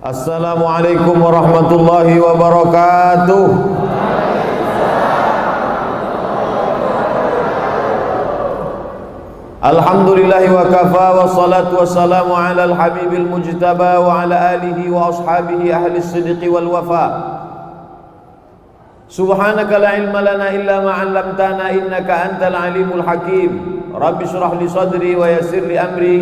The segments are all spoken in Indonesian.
Assalamualaikum warahmatullahi wabarakatuh. Alhamdulillahi wa kafa wa salatu wassalamu ala al-habibil mujtaba wa ala alihi wa ashabihi ahli sidqi wal wafa. Subhanaka la ilma lana illa ma 'allamtana innaka antal alimul hakim. Rabbi shrah li sadri wa yassir li amri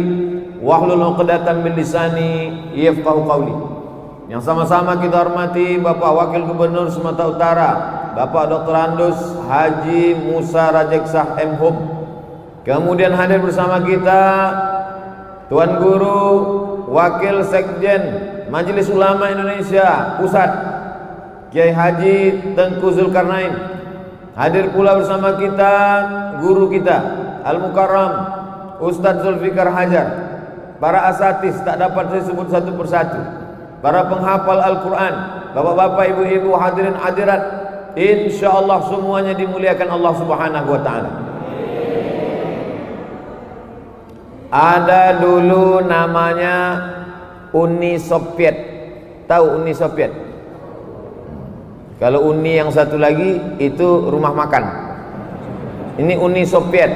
wahlul 'uqdatam min lisani yafqahu qawli. Yang sama-sama kita hormati Bapak Wakil Gubernur Sumatera Utara, Bapak Dr. Andus Haji Musa Rajeksah M.Hum. Kemudian hadir bersama kita Tuan Guru Wakil Sekjen Majelis Ulama Indonesia Pusat Kiai Haji Tengku Zulkarnain. Hadir pula bersama kita guru kita Al-Mukarram Ustadz Zulfikar Hajar. Para asatis tak dapat saya sebut satu persatu. Para penghafal Al-Quran, bapak-bapak, ibu-ibu, hadirin hadirat, insyaallah semuanya dimuliakan Allah Subhanahu wa ta'ala. Ada dulu namanya Uni Soviet. Tahu Uni Soviet? Kalau Uni yang satu lagi itu rumah makan. Ini Uni Soviet.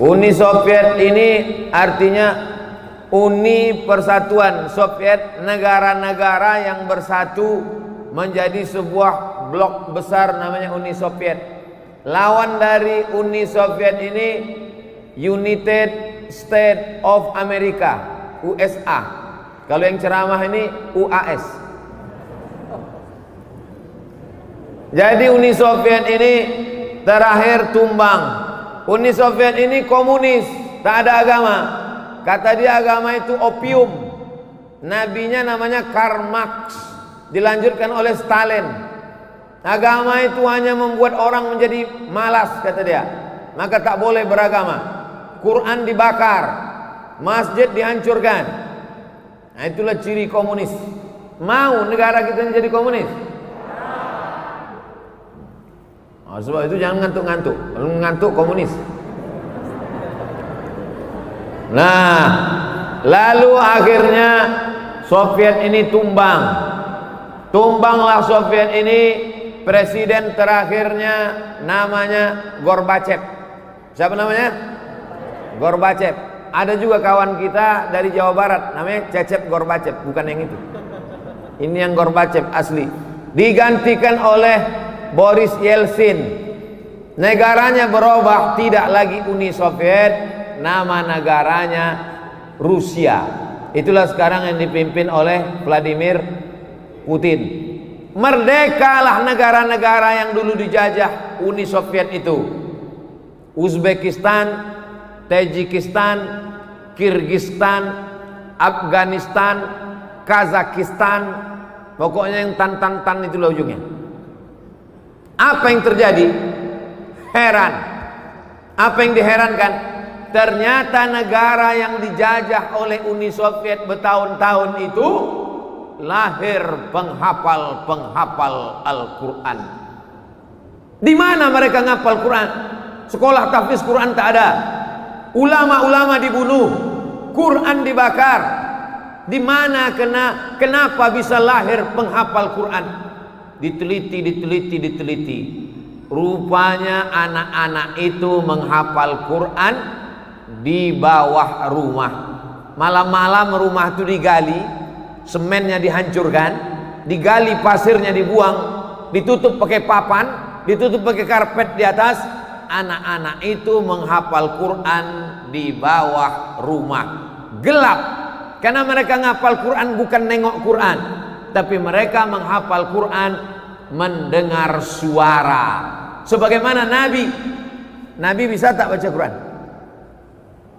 Uni Soviet ini artinya Uni Persatuan Soviet, negara-negara yang bersatu menjadi sebuah blok besar namanya Uni Soviet. Lawan dari Uni Soviet ini United States of America, USA. Kalau yang ceramah ini UAS. Jadi Uni Soviet ini terakhir tumbang. Uni Soviet ini komunis, tak ada agama. Kata dia agama itu opium. Nabinya namanya Karl Marx, dilanjutkan oleh Stalin. Agama itu hanya membuat orang menjadi malas, kata dia. Maka tak boleh beragama. Quran dibakar, masjid dihancurkan. Nah, itulah ciri komunis. Mau negara kita menjadi komunis? Oh, sebab itu jangan ngantuk-ngantuk. Kalau ngantuk komunis. Nah, lalu akhirnya Soviet ini tumbang. Tumbanglah Soviet ini. Presiden terakhirnya namanya Gorbachev. Siapa namanya? Gorbachev. Ada juga kawan kita dari Jawa Barat namanya Cecep Gorbachev. Bukan yang itu. Ini yang Gorbachev asli. Digantikan oleh Boris Yeltsin. Negaranya berubah, tidak lagi Uni Soviet, nama negaranya Rusia. Itulah sekarang yang dipimpin oleh Vladimir Putin. Merdekalah negara-negara yang dulu dijajah Uni Soviet itu. Uzbekistan, Tajikistan, Kirgistan, Afghanistan, Kazakhstan, pokoknya yang tan itulah ujungnya. Apa yang terjadi? Heran. Apa yang diherankan? Ternyata negara yang dijajah oleh Uni Soviet bertahun-tahun itu lahir penghafal Al-Quran. Di mana mereka ngapal Quran? Sekolah tahfiz Quran tak ada. Ulama-ulama dibunuh, Quran dibakar. Di mana kenapa bisa lahir penghafal Quran? Diteliti. Rupanya anak-anak itu menghafal Quran di bawah rumah. Malam-malam rumah itu digali, semennya dihancurkan, digali pasirnya dibuang, ditutup pakai papan, ditutup pakai karpet di atas. Anak-anak itu menghafal Quran di bawah rumah. Gelap. Karena mereka menghafal Quran bukan nengok Quran, tapi mereka menghafal Quran mendengar suara. Sebagaimana Nabi bisa tak baca Quran?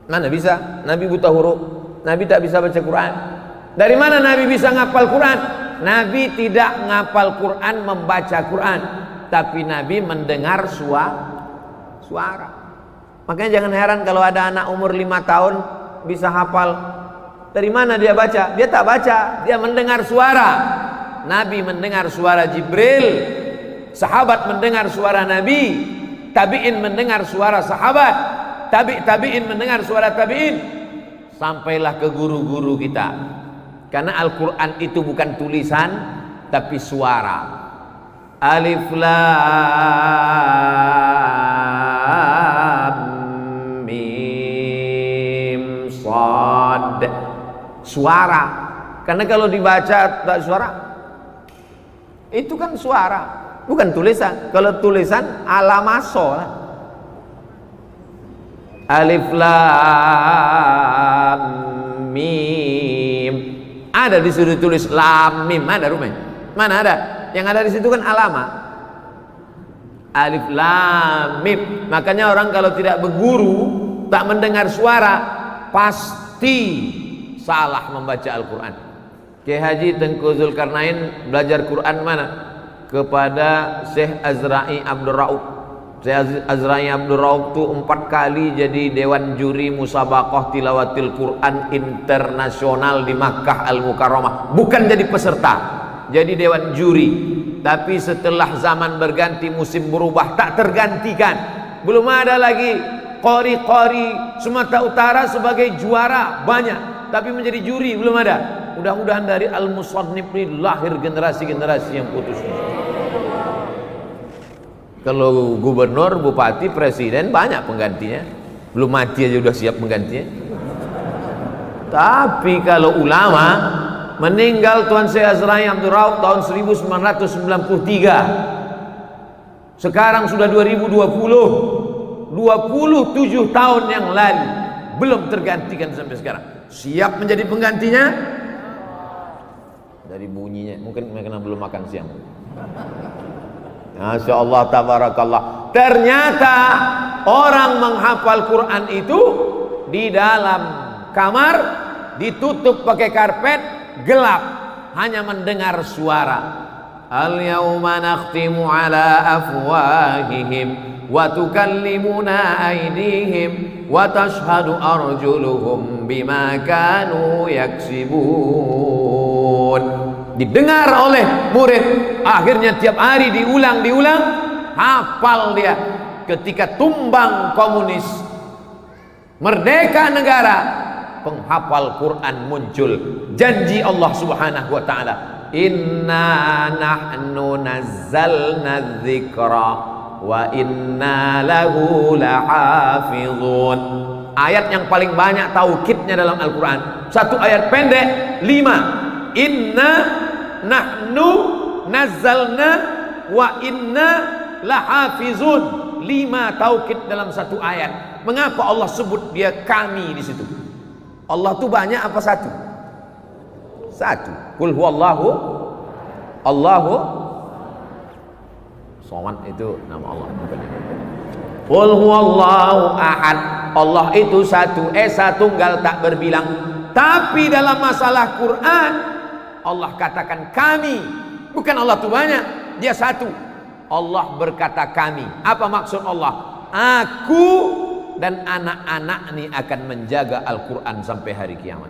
Mana bisa? Nabi buta huruf. Nabi tak bisa baca Quran. Dari mana Nabi bisa ngapal Quran? Nabi tidak ngapal Quran membaca Quran, tapi Nabi mendengar suara. Makanya jangan heran kalau ada anak umur 5 tahun bisa hafal. Dari mana dia baca? Dia tak baca, dia mendengar suara. Nabi mendengar suara Jibril, sahabat mendengar suara Nabi, tabi'in mendengar suara sahabat, tabi'in mendengar suara tabi'in, sampailah ke guru-guru kita. Karena Al-Quran itu bukan tulisan, tapi suara. Alif Lam Mim Shad. Suara. Karena kalau dibaca tak suara, itu kan suara, bukan tulisan. Kalau tulisan ala maso lah. Alif Lam Mim. Ada disuruh tulis lam mim, ada rumahnya? Mana ada? Yang ada di situ kan alama. Alif Lam Mim. Makanya orang kalau tidak berguru, tak mendengar suara, pasti salah membaca Al-Quran. Kiai Haji Tengku Zulkarnain belajar Quran mana? Kepada Syekh Azra'i Abdul Rauf. Syekh Azra'i Abdul Rauf itu 4 kali jadi dewan juri musabaqah tilawatil Quran internasional di Makkah Al-Mukarramah. Bukan jadi peserta, jadi dewan juri. Tapi setelah zaman berganti, musim berubah, tak tergantikan. Belum ada lagi qori-qori Sumatera Utara sebagai juara, banyak, tapi menjadi juri belum ada. Mudah-mudahan dari Al-Musannif ini lahir generasi-generasi yang putus. Kalau gubernur, bupati, presiden banyak penggantinya. Belum mati aja udah siap penggantinya. Tapi kalau ulama, meninggal Tuan Syekh Azra'i Abdul Rauf tahun 1993. Sekarang sudah 2020, 27 tahun yang lalu, belum tergantikan sampai sekarang. Siap menjadi penggantinya? Dari bunyinya, mungkin mereka belum makan siang. Masya Allah, tabarakallah. Ternyata orang menghafal Quran itu di dalam kamar, ditutup pakai karpet, gelap, hanya mendengar suara. Al-yawma nakhtimu ala afwahihim wa tukallimuna aydihim wa tashhadu arjuluhum bima kanu yaksibun. Didengar oleh murid, akhirnya tiap hari diulang, hafal dia. Ketika tumbang komunis, merdeka negara, penghafal Quran muncul. Janji Allah Subhanahu wa ta'ala, inna nahnu nazzalna dzikra wa inna lahu lahafizun. Ayat yang paling banyak taukidnya dalam Al-Quran. Satu ayat pendek 5. Inna nahnu nazzalna wa inna lahafizun. 5 taukid dalam satu ayat. Mengapa Allah sebut dia kami di situ? Allah itu banyak apa satu? Satu. Qul huwallahu Allahu Somad, itu nama Allah. Qul huwallahu ahad. Allah itu satu, esa tunggal tak berbilang. Tapi dalam masalah Quran, Allah katakan kami. Bukan Allah itu banyak, dia satu. Allah berkata kami. Apa maksud Allah? Aku dan anak-anak ini akan menjaga Al-Quran sampai hari kiamat.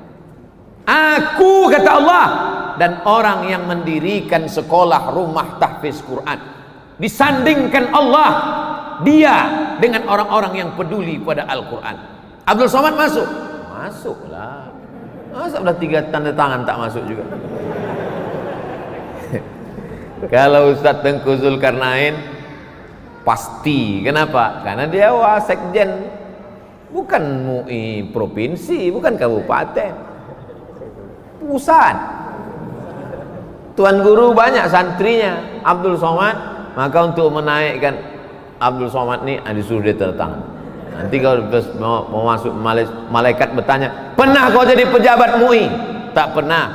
Aku, kata Allah, dan orang yang mendirikan sekolah rumah tahfiz Quran. Disandingkan Allah, dia dengan orang-orang yang peduli pada Al-Quran. Abdul Somad masuk? Masuklah. Masa udah 3 tanda tangan tak masuk juga? Kalau Ustadz Tengku Zulkarnain pasti. Kenapa? Karena dia wasekjen, bukan MUI provinsi, bukan kabupaten, pusat. Tuan guru banyak santrinya Abdul Somad. Maka untuk menaikkan Abdul Somad ini disuruh dia tanda tangan. Nanti kalau mau masuk, malaikat bertanya, pernah kau jadi pejabat MUI? Tak pernah.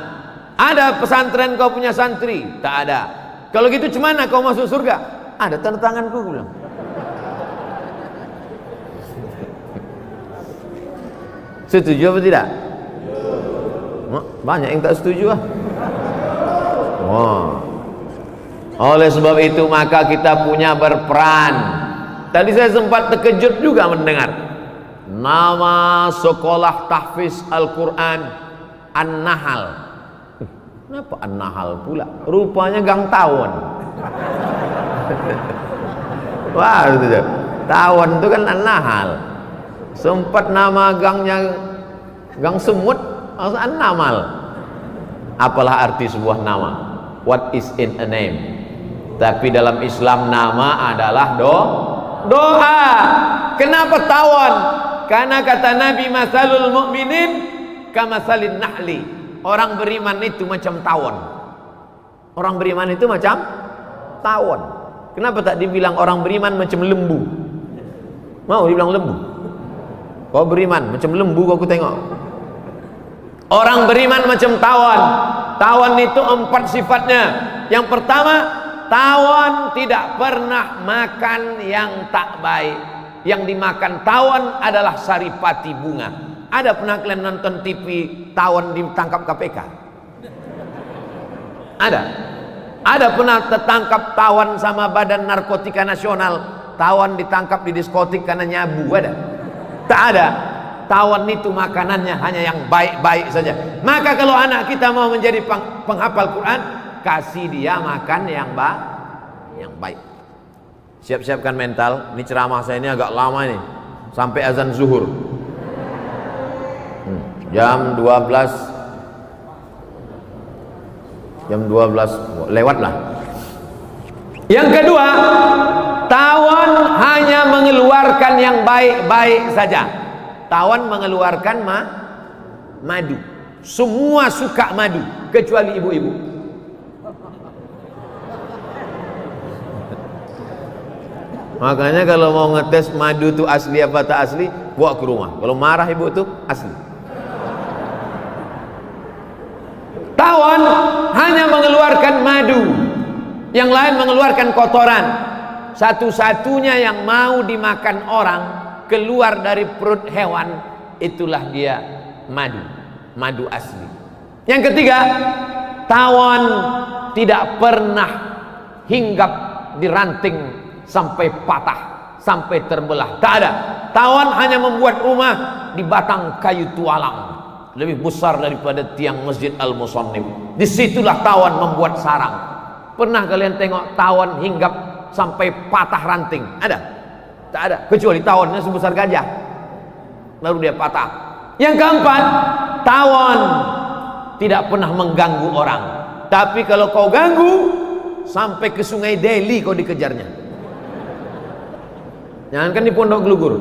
Ada pesantren kau punya santri? Tak ada. Kalau gitu cemana kau masuk surga? Ada tanda tanganku, bilang. Setuju apa tidak? Banyak yang tak setuju ah. Wow. Oleh sebab itu maka kita punya berperan. Tadi saya sempat terkejut juga mendengar nama sekolah tahfiz Al-Quran An-Nahl. Kenapa An-Nahl pula? Rupanya Gang Tawon. Wah, itu aja. Tawon itu kan An-Nahl. Sempat nama gangnya Gang Semut, An-Namal. Apalah arti sebuah nama? What is in a name? Tapi dalam Islam nama adalah doa. Kenapa tawon? Karena kata Nabi, masalul mu'minin kamasalin nahli. Orang beriman itu macam tawon. Orang beriman itu macam tawon. Kenapa tak dibilang orang beriman macam lembu? Mau dibilang lembu? Kau beriman macam lembu, kau tengok. Orang beriman macam tawon. Tawon itu 4 sifatnya. Yang pertama, tawon tidak pernah makan yang tak baik. Yang dimakan tawon adalah saripati bunga. Ada pernah kalian nonton TV tawon ditangkap KPK? Ada pernah tertangkap tawon sama Badan Narkotika Nasional, tawon ditangkap di diskotik karena nyabu? Ada? Tak ada. Tawon itu makanannya hanya yang baik-baik saja. Maka kalau anak kita mau menjadi penghafal Quran, kasih dia makan yang baik. Siap-siapkan mental. Ini ceramah saya ini agak lama ini, sampai azan zuhur. Jam 12 lewat lah. Yang kedua, tawon hanya mengeluarkan yang baik-baik saja. Tawon mengeluarkan madu. Semua suka madu kecuali ibu-ibu. Makanya kalau mau ngetes madu itu asli apa tak asli, bawa ke rumah. Kalau marah ibu itu asli. Tawon hanya mengeluarkan madu, yang lain mengeluarkan kotoran. Satu-satunya yang mau dimakan orang keluar dari perut hewan, itulah dia madu asli. Yang ketiga, tawon tidak pernah hinggap di ranting sampai patah, sampai terbelah. Tak ada. Tawon hanya membuat rumah di batang kayu tualang, lebih besar daripada tiang Masjid Al-Musannif. Disitulah tawon membuat sarang. Pernah kalian tengok tawon hinggap sampai patah ranting? Ada? Tak ada. Kecuali tawonnya sebesar gajah, lalu dia patah. Yang keempat, tawon tidak pernah mengganggu orang. Tapi kalau kau ganggu, sampai ke Sungai Deli kau dikejarnya. Jangankan di Pondok Gelugur,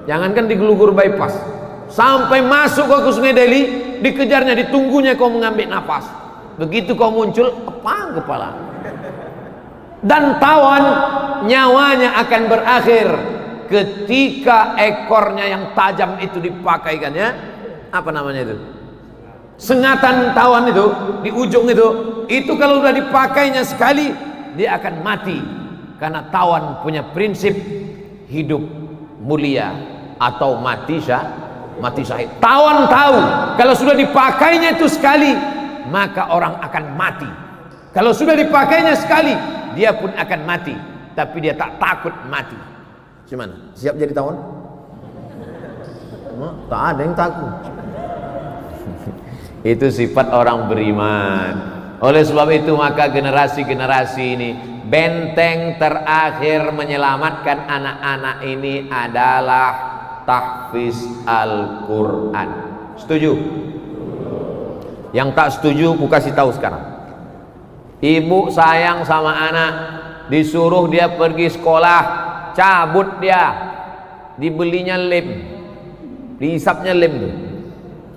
jangankan di Gelugur bypass, sampai masuk kau ke Sungai Deli, dikejarnya, ditunggunya kau mengambil nafas. Begitu kau muncul, apa kepala. Dan tawon nyawanya akan berakhir ketika ekornya yang tajam itu dipakaikannya, apa namanya itu, sengatan tawon itu di ujung itu kalau sudah dipakainya sekali, dia akan mati. Karena tawon punya prinsip hidup mulia atau mati syahid. Tawon tahu kalau sudah dipakainya itu sekali, maka orang akan mati. Kalau sudah dipakainya sekali, dia pun akan mati. Tapi dia tak takut mati. Gimana? Siap jadi tawon? Tak ada yang takut. Itu sifat orang beriman. Oleh sebab itu maka generasi-generasi ini, benteng terakhir menyelamatkan anak-anak ini adalah tahfiz Al-Quran. Setuju? Yang tak setuju, ku kasih tahu sekarang. Ibu sayang sama anak, disuruh dia pergi sekolah, cabut dia, dibelinya lem, dihisapnya lem tuh,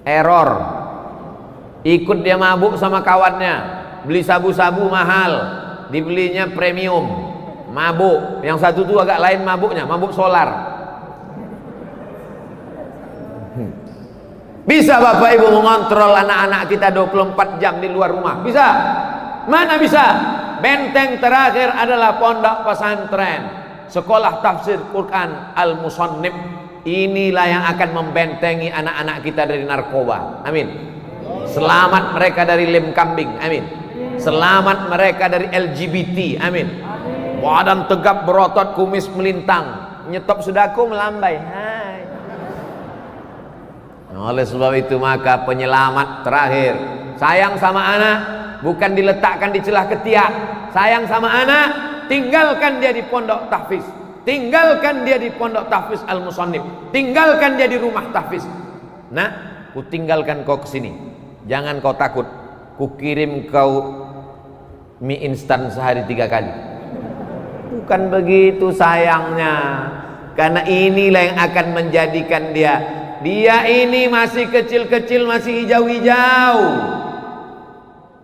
error. Ikut dia mabuk sama kawannya, beli sabu-sabu mahal, dibelinya premium, mabuk. Yang satu tuh agak lain mabuknya, mabuk solar. Bisa Bapak Ibu mengontrol anak-anak kita 24 jam di luar rumah? Bisa? Mana bisa? Benteng terakhir adalah pondok pesantren, sekolah tafsir Quran Al-Musannif. Inilah yang akan membentengi anak-anak kita dari narkoba. Amin. Selamat mereka dari lem kambing. Amin. Selamat mereka dari LGBT. Amin. Badan tegap berotot, kumis melintang, nyetop sudaku melambai. Hai. Oleh sebab itu maka penyelamat terakhir, sayang sama anak bukan diletakkan di celah ketiak. Sayang sama anak, tinggalkan dia di pondok tahfiz, tinggalkan dia di pondok tahfiz Al-Musannif, tinggalkan dia di rumah tahfiz. Nah, ku tinggalkan kau ke sini, jangan kau takut. kukirim kau mie instan sehari 3 kali. Bukan begitu sayangnya, karena inilah yang akan menjadikan dia ini masih kecil-kecil, masih hijau-hijau.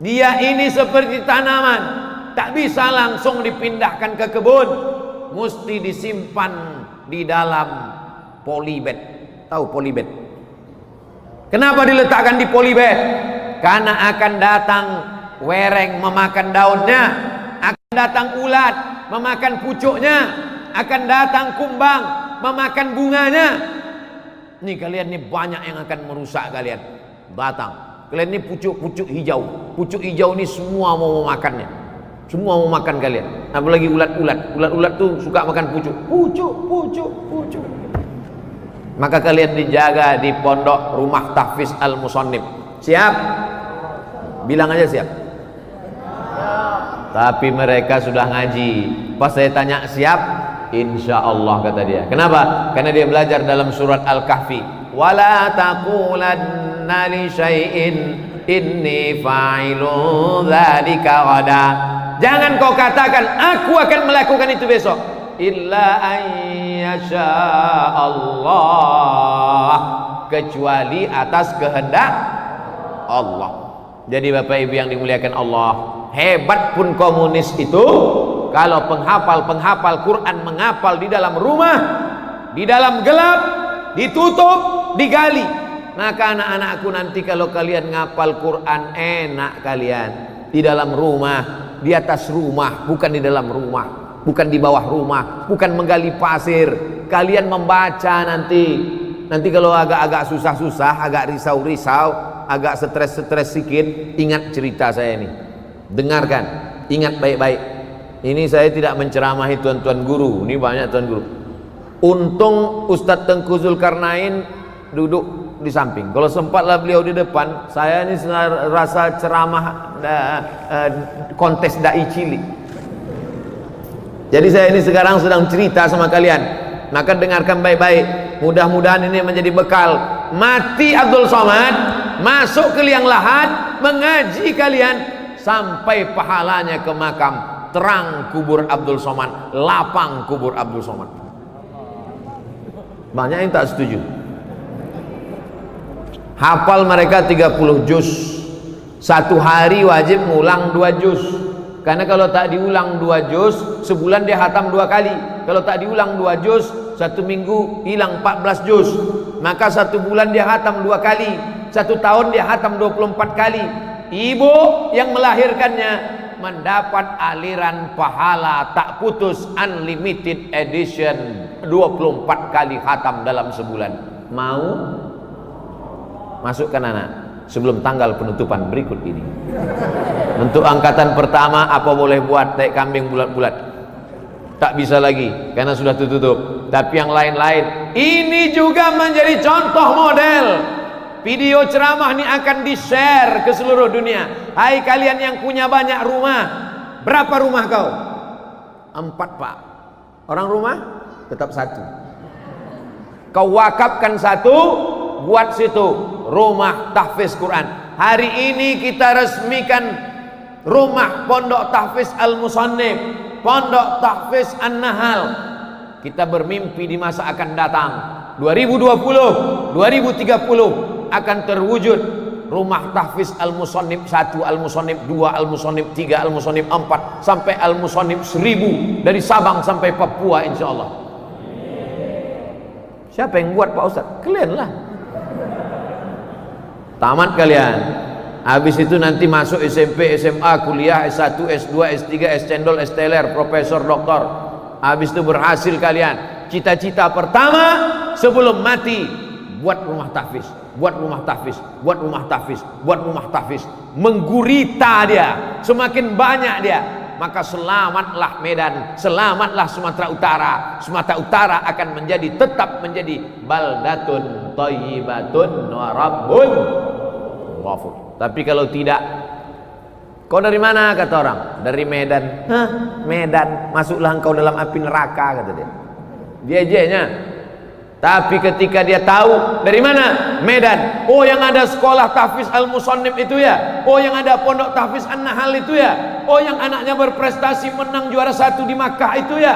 Dia ini seperti tanaman, tak bisa langsung dipindahkan ke kebun, mesti disimpan di dalam polybag. Tahu polybag? Kenapa diletakkan di polybag? Karena akan datang wereng memakan daunnya, akan datang ulat memakan pucuknya, akan datang kumbang memakan bunganya. Nih kalian nih banyak yang akan merusak kalian. Datang kalian ini pucuk-pucuk hijau. Pucuk hijau ini semua mau memakannya. Semua mau makan kalian. Apalagi ulat-ulat. Ulat-ulat tuh suka makan pucuk. Pucuk. Maka kalian dijaga di pondok Rumah Tahfiz Al-Musannif. Siap? Bilang aja siap. Tapi mereka sudah ngaji. Pas saya tanya siap, insya Allah kata dia. Kenapa? Karena dia belajar dalam surat Al-Kahfi. Wala taqulanna li syai'in inni fa'ilu dzalika ghada. Jangan kau katakan aku akan melakukan itu besok. Illa ayyasha Allah, kecuali atas kehendak Allah. Jadi Bapak Ibu yang dimuliakan Allah, hebat pun komunis itu, kalau penghafal Quran menghafal di dalam rumah, di dalam gelap, ditutup, digali, maka anak-anakku nanti kalau kalian ngapal Quran enak kalian di dalam rumah, di atas rumah, bukan di dalam rumah, bukan di bawah rumah, bukan menggali pasir. Kalian membaca nanti kalau agak-agak susah-susah, agak risau-risau, agak stres-stres sedikit, ingat cerita saya ini, dengarkan, ingat baik-baik. Ini saya tidak menceramahi tuan-tuan guru, ini banyak tuan guru. Untung Ustadz Tengku Zulkarnain duduk di samping. Kalau sempatlah beliau di depan, saya ini rasa ceramah kontes dai cilik. Jadi saya ini sekarang sedang cerita sama kalian, maka dengarkan baik-baik. Mudah-mudahan ini menjadi bekal. Mati Abdul Somad, masuk ke liang lahat, mengaji kalian sampai pahalanya ke makam. Terang kubur Abdul Somad, lapang kubur Abdul Somad. Banyak yang tak setuju. Hafal mereka 30 juz, satu hari wajib ngulang 2 juz. Karena kalau tak diulang 2 juz, sebulan dia hatam 2 kali. Kalau tak diulang 2 juz, 1 minggu hilang 14 juz. Maka 1 bulan dia hatam 2 kali, 1 tahun dia hatam 24 kali. Ibu yang melahirkannya mendapat aliran pahala tak putus, unlimited edition, 24 kali khatam dalam sebulan. Mau? Masukkan anak sebelum tanggal penutupan berikut ini. Untuk angkatan pertama apa boleh buat taik kambing bulat-bulat? Tak bisa lagi karena sudah tutup. Tapi yang lain-lain ini juga menjadi contoh model. Video ceramah ini akan di-share ke seluruh dunia. Hai kalian yang punya banyak rumah, berapa rumah kau? 4 pak. Orang rumah tetap 1. Kau wakafkan 1, buat situ rumah tahfiz Quran. Hari ini kita resmikan rumah Pondok Tahfiz Al-Musannif, Pondok Tahfiz An-Nahal. Kita bermimpi di masa akan datang 2020, 2030 akan terwujud rumah tahfiz Al-Musannif 1, Al-Musannif 2, Al-Musannif 3, Al-Musannif 4 sampai Al-Musannif 1000 dari Sabang sampai Papua insyaallah. Siapa yang buat Pak Ustaz? Kalian lah. Tamat kalian. Habis itu nanti masuk SMP, SMA, kuliah, S1, S2, S3, S-Cendol, S-Teler, Profesor, Doktor. Habis itu berhasil kalian. Cita-cita pertama sebelum mati, buat rumah tahfiz, buat rumah tahfiz, buat rumah tahfiz, buat rumah tahfiz. Menggurita dia, semakin banyak dia, maka selamatlah Medan, selamatlah Sumatera Utara. Sumatera Utara akan tetap menjadi baldatun thayyibatun wa rabbun ghafur. Tapi kalau tidak, kau dari mana kata orang? Dari Medan. Hah, Medan, masuklah engkau dalam api neraka kata dia. Dia Tapi ketika dia tahu dari mana? Medan. Oh, yang ada sekolah tahfiz Al-Musannif itu ya. Oh, yang ada pondok tahfiz An-Nahl itu ya. Oh, yang anaknya berprestasi menang juara 1 di Makkah itu ya.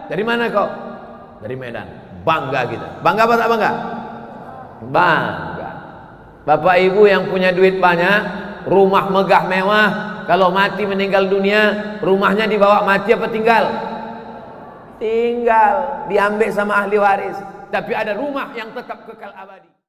Dari mana kau? Dari Medan. Bangga kita. Bangga apa tak bangga? Bangga. Bapak ibu yang punya duit banyak, rumah megah mewah, kalau mati meninggal dunia, rumahnya dibawa mati apa tinggal? Tinggal, diambil sama ahli waris. Tapi ada rumah yang tetap kekal abadi.